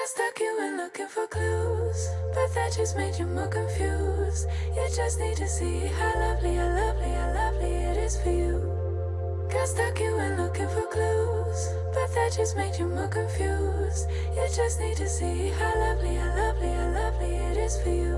Got stuck, you went looking for clues, but that just made you more confused. You just need to see how lovely, how lovely, how lovely it is for you. Got stuck, you went looking for clues, but that just made you more confused. You just need to see how lovely, how lovely, how lovely it is for you.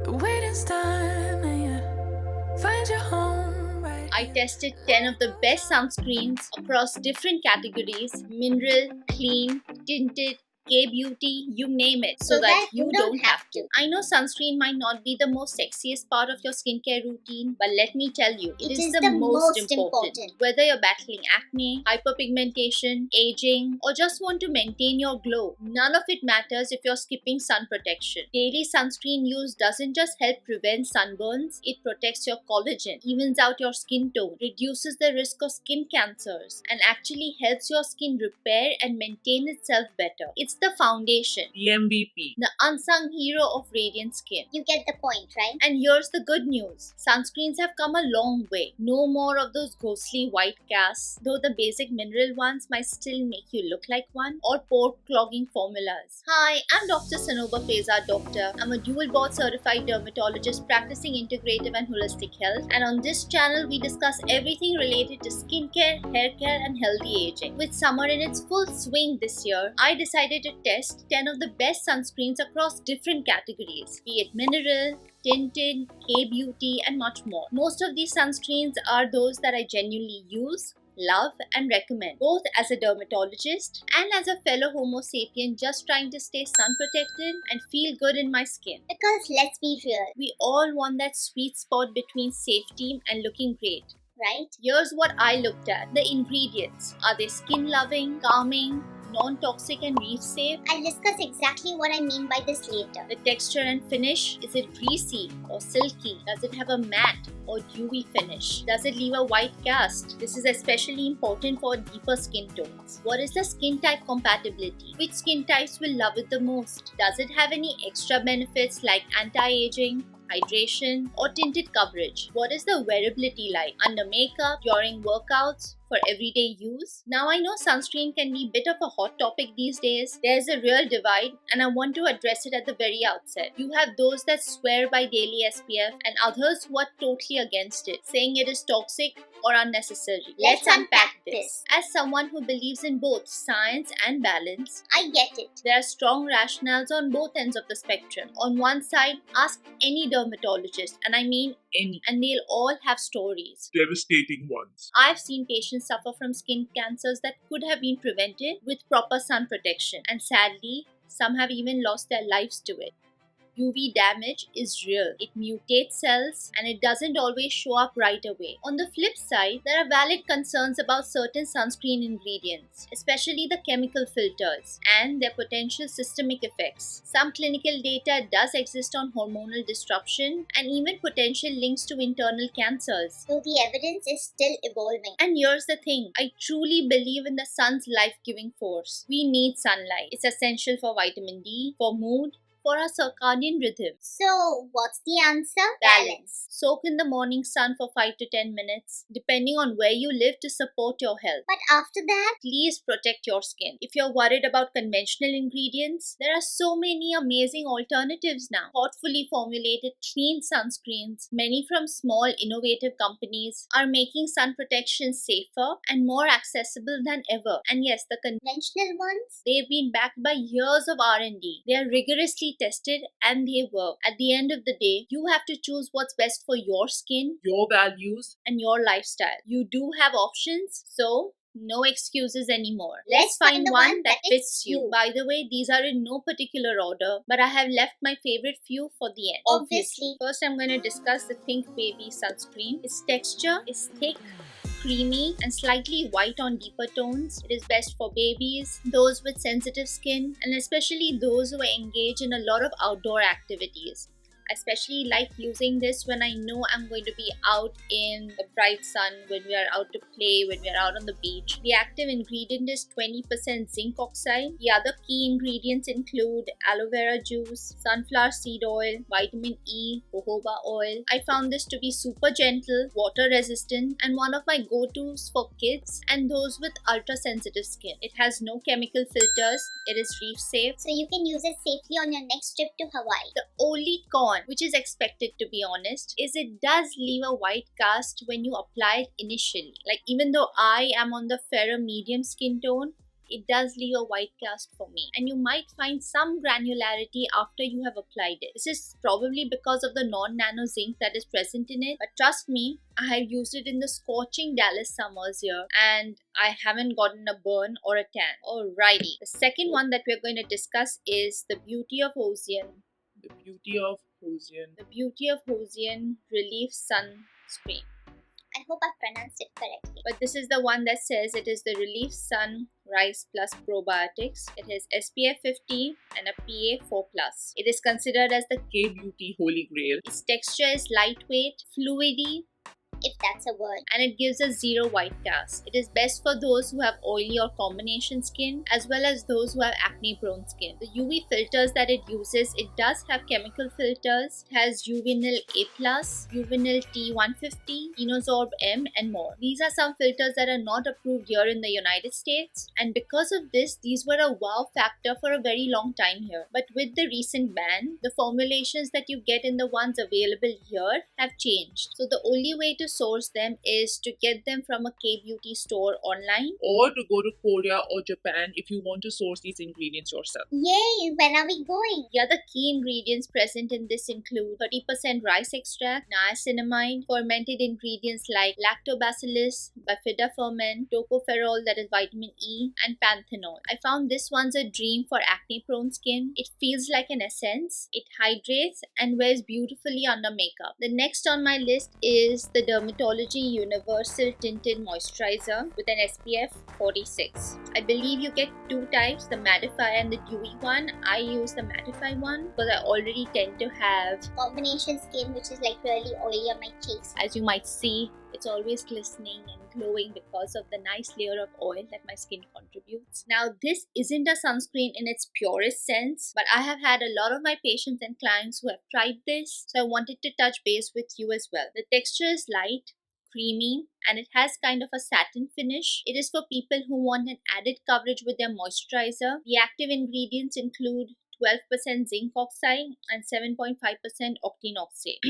The waiting's done and you find your home right. I tested 10 of the best sunscreens across different categories: mineral, clean, tinted, K-beauty, you name it, so that you don't have to. I know sunscreen might not be the most sexiest part of your skincare routine, but let me tell you, it is the most important. Whether you're battling acne, hyperpigmentation, aging, or just want to maintain your glow, none of it matters if you're skipping sun protection. Daily sunscreen use doesn't just help prevent sunburns, it protects your collagen, evens out your skin tone, reduces the risk of skin cancers, and actually helps your skin repair and maintain itself better. It's the foundation, the MVP, the unsung hero of radiant skin. You get the point, right? And here's the good news. Sunscreens have come a long way. No more of those ghostly white casts, though the basic mineral ones might still make you look like one, or pore clogging formulas. Hi, I'm Dr. Sanober Pezad Doctor. I'm a dual board certified dermatologist practicing integrative and holistic health, and on this channel we discuss everything related to skincare, hair care and healthy aging. With summer in its full swing this year, I decided to test 10 of the best sunscreens across different categories, be it mineral, tinted, K-beauty and much more. Most of these sunscreens are those that I genuinely use, love and recommend, both as a dermatologist and as a fellow Homo sapien just trying to stay sun protected and feel good in my skin. Because let's be real, we all want that sweet spot between safety and looking great. Right? Here's what I looked at. The ingredients. Are they skin loving, calming, non-toxic and reef safe? I'll discuss exactly what I mean by this later. The texture and finish. Is it greasy or silky? Does it have a matte or dewy finish? Does it leave a white cast? This is especially important for deeper skin tones. What is the skin type compatibility? Which skin types will love it the most? Does it have any extra benefits like anti-aging, hydration or tinted coverage? What is the wearability like? Under makeup, during workouts, for everyday use? Now I know sunscreen can be a bit of a hot topic these days. There's a real divide and I want to address it at the very outset. You have those that swear by daily SPF and others who are totally against it, saying it is toxic or unnecessary. Let's unpack this. As someone who believes in both science and balance, I get it. There are strong rationales on both ends of the spectrum. On one side, ask any dermatologist, and I mean any, and they'll all have stories. Devastating ones. I've seen patients suffer from skin cancers that could have been prevented with proper sun protection, and sadly, some have even lost their lives to it. UV damage is real. It mutates cells and it doesn't always show up right away. On the flip side, there are valid concerns about certain sunscreen ingredients, especially the chemical filters and their potential systemic effects. Some clinical data does exist on hormonal disruption and even potential links to internal cancers. So the evidence is still evolving. And here's the thing, I truly believe in the sun's life-giving force. We need sunlight. It's essential for vitamin D, for mood, for our circadian rhythm. So, what's the answer? Balance. Soak in the morning sun for 5 to 10 minutes, depending on where you live, to support your health. But after that, please protect your skin. If you're worried about conventional ingredients, there are so many amazing alternatives now. Thoughtfully formulated, clean sunscreens, many from small, innovative companies, are making sun protection safer and more accessible than ever. And yes, the conventional ones, they've been backed by years of R&D. They are rigorously tested and they work. At the end of the day, you have to choose what's best for your skin, your values, and your lifestyle. You do have options, so no excuses anymore. Let's find the one that fits you. By the way, these are in no particular order, but I have left my favorite few for the end. Obviously. First, I'm going to discuss the ThinkBaby sunscreen. Its texture is thick, creamy and slightly white on deeper tones. It is best for babies, those with sensitive skin, and especially those who engage in a lot of outdoor activities. I especially like using this when I know I'm going to be out in the bright sun, when we are out to play, when we are out on the beach. The active ingredient is 20% zinc oxide. The other key ingredients include aloe vera juice, sunflower seed oil, vitamin E, jojoba oil. I found this to be super gentle, water resistant, and one of my go-tos for kids and those with ultra sensitive skin. It has no chemical filters. It is reef safe. So you can use it safely on your next trip to Hawaii. The only con, which is expected to be honest, is it does leave a white cast when you apply it initially. Like, even though I am on the fairer medium skin tone, it does leave a white cast for me, and you might find some granularity after you have applied it. This is probably because of the non-nano zinc that is present in it, but trust me, I have used it in the scorching Dallas summers here and I haven't gotten a burn or a tan. Alrighty, the second one that we're going to discuss is the Beauty of Joseon. The Beauty of Joseon. The Beauty of Joseon Relief Sunscreen. I hope I pronounced it correctly. But this is the one that says it is the Relief Sun Rice Plus Probiotics. It has SPF 50 and a PA 4+. It is considered as the K-Beauty Holy Grail. Its texture is lightweight, fluidy, If that's a word. and it gives a zero white cast. It is best for those who have oily or combination skin as well as those who have acne prone skin. The UV filters that it uses, it does have chemical filters. It has 𝐕𝐈𝐃𝐄𝐎+, 𝐕𝐈𝐿 T150, Inosorb M, and more. These are some filters that are not approved here in the United States, and because of this, these were a wow factor for a very long time here. But with the recent ban, the formulations that you get in the ones available here have changed. So the only way to source them is to get them from a K-Beauty store online. Or to go to Korea or Japan if you want to source these ingredients yourself. Yay! When are we going? The other key ingredients present in this include 30% rice extract, niacinamide, fermented ingredients like lactobacillus, bifida ferment, tocopherol that is vitamin E, and panthenol. I found this one's a dream for acne prone skin. It feels like an essence, it hydrates and wears beautifully under makeup. The next on my list is the Dermatology Universal Tinted Moisturizer with an SPF 46. I believe you get two types, the mattify and the dewy one. I use the mattify one because I already tend to have, Combination skin, which is like really oily on my cheeks. as you might see, it's always glistening and glowing because of the nice layer of oil that my skin contributes. Now, this isn't a sunscreen in its purest sense, but I have had a lot of my patients and clients who have tried this, so I wanted to touch base with you as well. The texture is light, creamy, and it has kind of a satin finish. It is for people who want an added coverage with their moisturizer. The active ingredients include 12% zinc oxide and 7.5% octinoxate.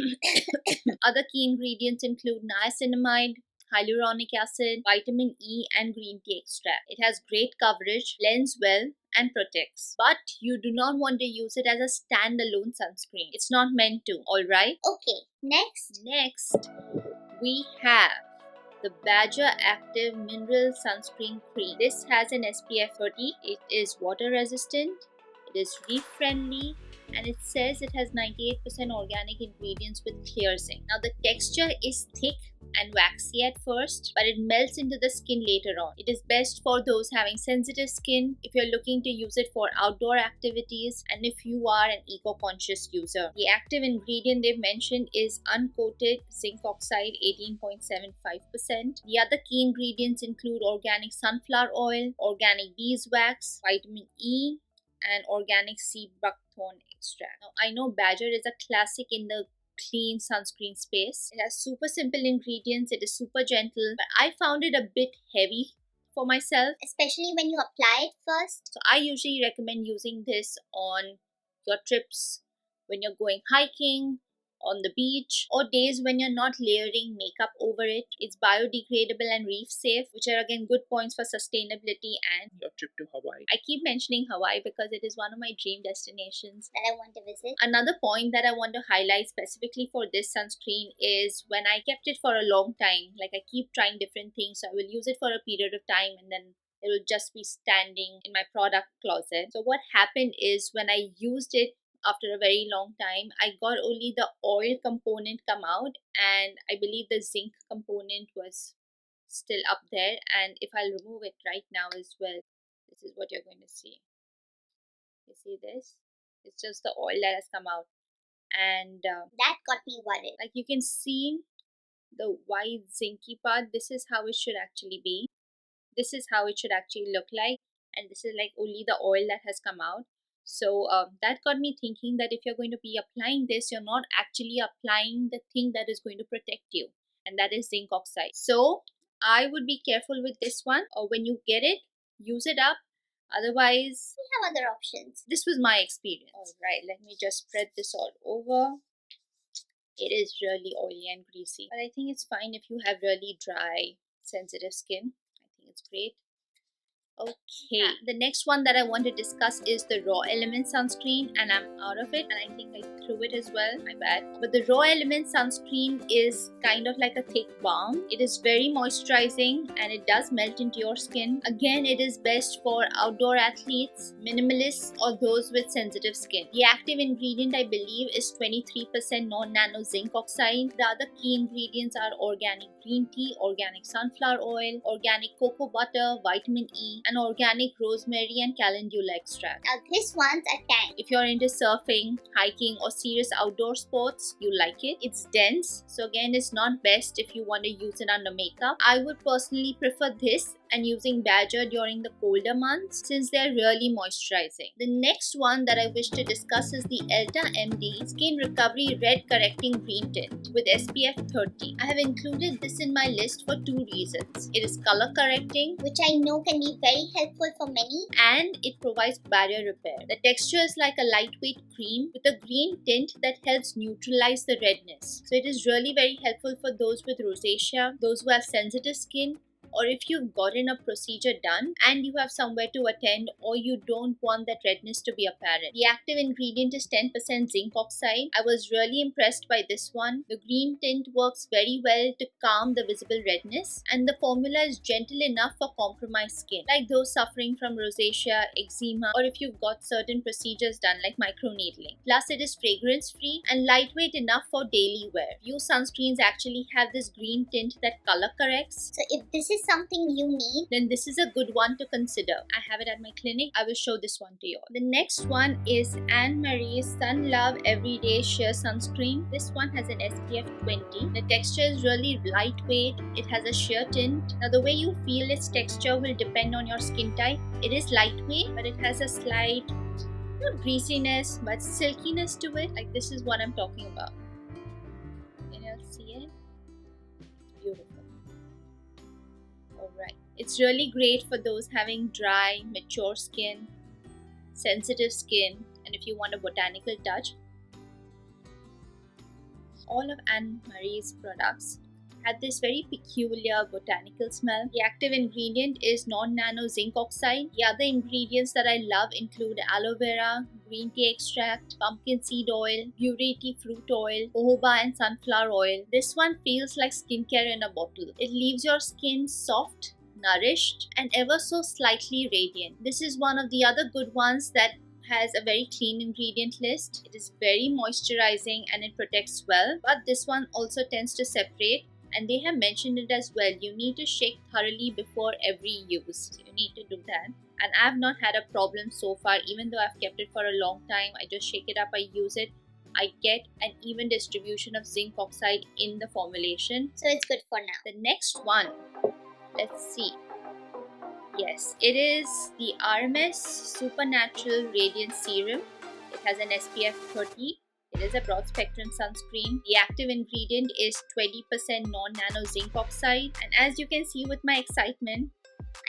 Other key ingredients include niacinamide, hyaluronic acid, vitamin E, and green tea extract. It has great coverage, blends well, and protects. But you do not want to use it as a standalone sunscreen. It's not meant to, alright? Okay, next. Next, we have the Badger Active Mineral Sunscreen Cream. This has an SPF 30. It is water resistant. It is reef friendly. And it says it has 98% organic ingredients with clear zinc. Now the texture is thick and waxy at first, but it melts into the skin later on. It is best for those having sensitive skin, if you're looking to use it for outdoor activities, and if you are an eco-conscious user. The active ingredient they've mentioned is uncoated zinc oxide 18.75%. The other key ingredients include organic sunflower oil, organic beeswax, vitamin E, and organic sea buckthorn extract. Now, I know Badger is a classic in the clean sunscreen space. It has super simple ingredients, it is super gentle, but I found it a bit heavy for myself. Especially when you apply it first. So I usually recommend using this on your trips when you're going hiking, on the beach, or days when you're not layering makeup over it. It's biodegradable and reef safe, which are again good points for sustainability. And Your trip to Hawaii. I keep mentioning Hawaii because it is one of my dream destinations. That I want to visit. Another point that I want to highlight specifically for this sunscreen is when I kept it for a long time, like I keep trying different things, so I will use it for a period of time and then it will just be standing in my product closet. So what happened is when I used it after a very long time, I got only the oil component come out, and I believe the zinc component was still up there. And if I'll remove it right now as well, this is what you're going to see. You see this? It's just the oil that has come out. and That got me worried. like you can see the white zinky part. This is how it should actually be. This is how it should actually look like, and this is like only the oil that has come out. So that got me thinking that if you're going to be applying this, you're not actually applying the thing that is going to protect you, and that is zinc oxide. So I would be careful with this one, or when you get it, use it up. Otherwise, We have other options. this was my experience. All right, let me just spread this all over. It is really oily and greasy, but I think it's fine if you have really dry, sensitive skin. I think it's great. Okay, the next one that I want to discuss is the Raw Element sunscreen, and I'm out of it, and I think I threw it as well, my bad. But the Raw Element sunscreen is kind of like a thick balm. It is very moisturizing and it does melt into your skin. Again, it is best for outdoor athletes, minimalists, or those with sensitive skin. The active ingredient, I believe, is 23% non-nano zinc oxide. The other key ingredients are organic green tea, organic sunflower oil, organic cocoa butter, vitamin E, and organic rosemary and calendula extract. Now this one's a tank. If you're into surfing, hiking, or serious outdoor sports, you like it. It's dense, so again, it's not best if you want to use it under makeup. I would personally prefer this and using Badger during the colder months since they're really moisturizing. The next one that I wish to discuss is the Elta MD Skin Recovery Red Correcting Green Tint with SPF 30. I have included this in my list for two reasons. It is color correcting, Which I know can be very helpful for many. and it provides barrier repair. The texture is like a lightweight cream with a green tint that helps neutralize the redness. So it is really very helpful for those with rosacea, those who have sensitive skin, or if you've gotten a procedure done and you have somewhere to attend or you don't want that redness to be apparent. The active ingredient is 10% zinc oxide. I was really impressed by this one. The green tint works very well to calm the visible redness, and the formula is gentle enough for compromised skin, like those suffering from rosacea, eczema, or if you've got certain procedures done like microneedling. Plus, it is fragrance free and lightweight enough for daily wear. Few sunscreens actually have this green tint that color corrects. So if this is something you need, Then this is a good one to consider. I have it at my clinic. I will show this one to you. The next one is Annmarie's Sunlove Everyday Sheer Sunscreen. This one has an SPF 20. The texture is really lightweight. It has a sheer tint. Now the way you feel its texture will depend on your skin type. It is lightweight, but it has a slight, not greasiness, but silkiness to it. Like this is what I'm talking about. Can you see it? Beautiful. Alright. It's really great for those having dry, mature skin, sensitive skin, and if you want a botanical touch. All of Annmarie's products had this very peculiar botanical smell. The active ingredient is non-nano zinc oxide. The other ingredients that I love include aloe vera, green tea extract, pumpkin seed oil, bureti fruit oil, jojoba and sunflower oil. This one feels like skincare in a bottle. It leaves your skin soft, nourished, and ever so slightly radiant. This is one of the other good ones that has a very clean ingredient list. It is very moisturizing and it protects well, but this one also tends to separate, and they have mentioned it as well. You need to shake thoroughly before every use. So you need to do that. And I have not had a problem so far, even though I've kept it for a long time. I just shake it up, I use it. I get an even distribution of zinc oxide in the formulation. so it's good for now. The next one, let's see. Yes, it is the RMS Supernatural Radiance Serum. It has an SPF 30. It is a broad spectrum sunscreen. The active ingredient is 20% non-nano zinc oxide. And as you can see with my excitement,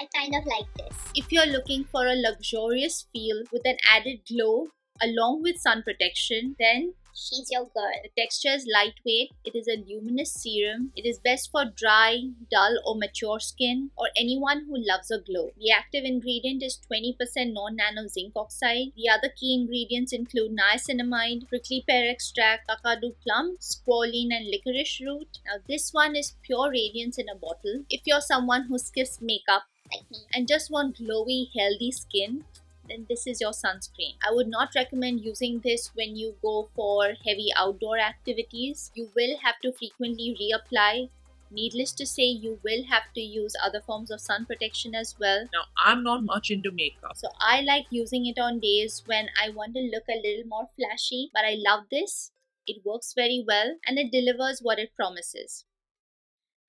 I kind of like this. if you're looking for a luxurious feel with an added glow along with sun protection, then She's your girl. the texture is lightweight. It is a luminous serum. It is best for dry, dull, or mature skin, or anyone who loves a glow. The active ingredient is 20% non-nano zinc oxide. The other key ingredients include niacinamide, prickly pear extract, kakadu plum, squalene, and licorice root. Now this one is pure radiance in a bottle. If you're someone who skips makeup Like me. and just want glowy, healthy skin, then this is your sunscreen. I would not recommend using this when you go for heavy outdoor activities. You will have to frequently reapply. Needless to say, you will have to use other forms of sun protection as well. Now, I'm not much into makeup. So I like using it on days when I want to look a little more flashy, but I love this It works very well and it delivers what it promises.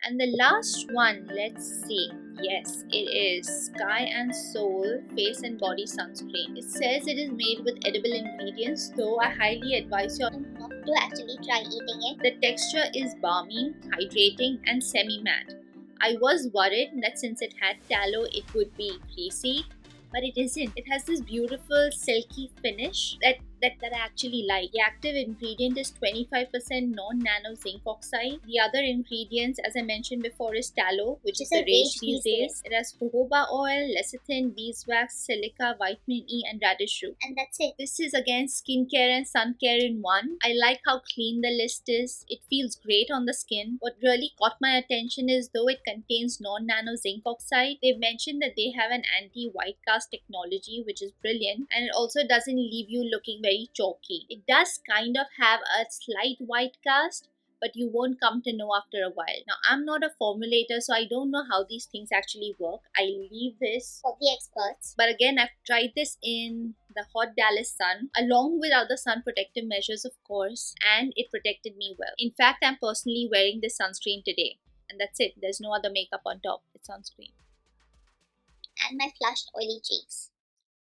And the last one, let's see. Yes, it is Sky and Soul Face and Body Sunscreen. It says it is made with edible ingredients, though I highly advise you Not to actually try eating it. the texture is balmy, hydrating, and semi-matte. I was worried that since it had tallow, it would be greasy, but it isn't. It has this beautiful silky finish that I actually like. The active ingredient is 25% non-nano zinc oxide. The other ingredients, as I mentioned before, is tallow, which is the rage these days. It has jojoba oil, lecithin, beeswax, silica, vitamin E, and radish root. And that's it. This is again skincare and sun care in one. I like how clean the list is. It feels great on the skin. What really caught my attention is though it contains non-nano zinc oxide, they've mentioned that they have an anti-white cast technology, which is brilliant, and it also doesn't leave you looking very chalky. It does kind of have a slight white cast, but you won't come to know after a while. Now, I'm not a formulator, so I don't know how these things actually work. I leave this For the experts. But again, I've tried this in the hot Dallas sun, along with other sun protective measures, of course, and it protected me well. In fact, I'm personally wearing this sunscreen today, and that's it. There's no other makeup on top. It's sunscreen. And my flushed oily cheeks.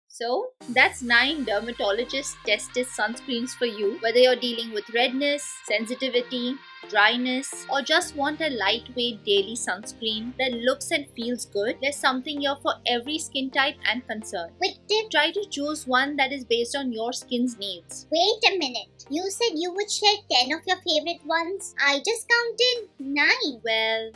So that's 9 dermatologist-tested sunscreens for you, whether you're dealing with redness, sensitivity, dryness, or just want a lightweight daily sunscreen that looks and feels good. There's something here for every skin type and concern. Quick tip. Try to choose one that is based on your skin's needs. Wait a minute. You said you would share 10 of your favorite ones. I just counted 9. Well,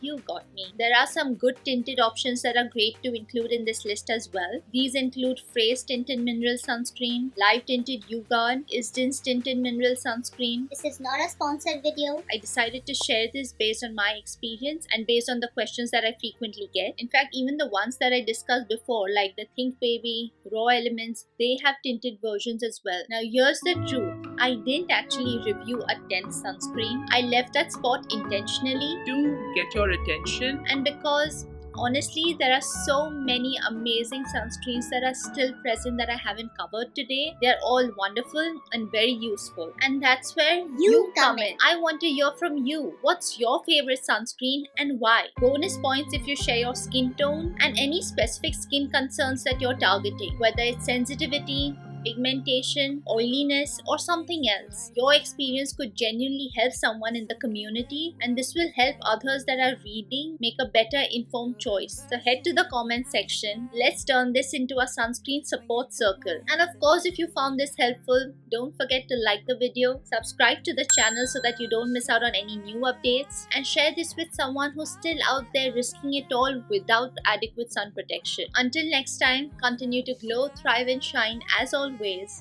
you got me. There are some good tinted options that are great to include in this list as well. These include Frey's Tinted Mineral Sunscreen, Live Tinted YouGuard, Isden's Tinted Mineral Sunscreen. This is not a sponsored video. I decided to share this based on my experience and based on the questions that I frequently get. In fact, even the ones that I discussed before, like the ThinkBaby, Raw Elements, they have tinted versions as well. Now here's the truth. I didn't actually review a tint sunscreen. I left that spot intentionally To get your attention. and because honestly there are so many amazing sunscreens that are still present that I haven't covered today. They're all wonderful and very useful, and that's where You come in. I want to hear from you. What's your favorite sunscreen and why? Bonus points if you share your skin tone and any specific skin concerns that you're targeting, whether it's sensitivity, pigmentation, oiliness, or something else. Your experience could genuinely help someone in the community, and this will help others that are reading make a better informed choice. So head to the comment section. Let's turn this into a sunscreen support circle. And of course, if you found this helpful, don't forget to like the video, subscribe to the channel so that you don't miss out on any new updates, and share this with someone who's still out there risking it all without adequate sun protection. Until next time, continue to glow, thrive, and shine as always.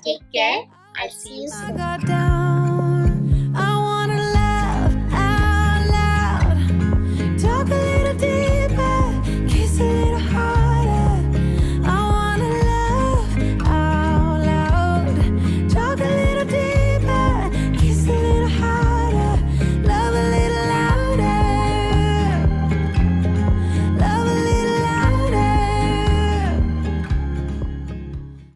Take care. I'll see you soon. I got down.